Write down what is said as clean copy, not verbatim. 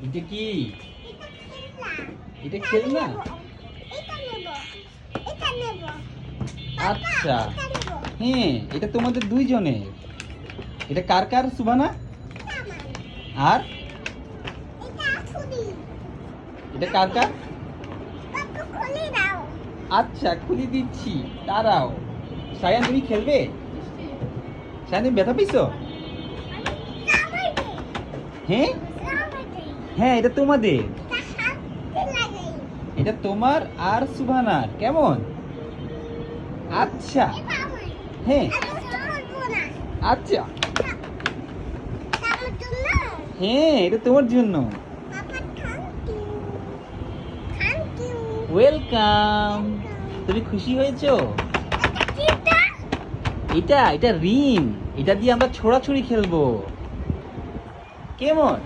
এটা কি? এটা খেলনা? আচ্ছা, হ্যাঁ, এটা তোমাদের দুইজনের। এটা কার কার, সুবানা? আর এটা কার কার? আচ্ছা, খুলে দিচ্ছি, দাঁড়াও। সায়ান, তুমি খেলবে? সায়ান, তুমি ব্যথা পেয়েছো? হ্যাঁ হ্যাঁ, এটা তোমাদের। এটা তোমার আর সুবানার। কেমন? আচ্ছা, হ্যাঁ, আচ্ছা, হ্যাঁ, এটা তোমার জন্য। ওয়েলকাম। তুমি খুশি হয়েছো? এটা এটা রিং। এটা দিয়ে আমরা ছোড়াছুড়ি খেলবো। কেমন?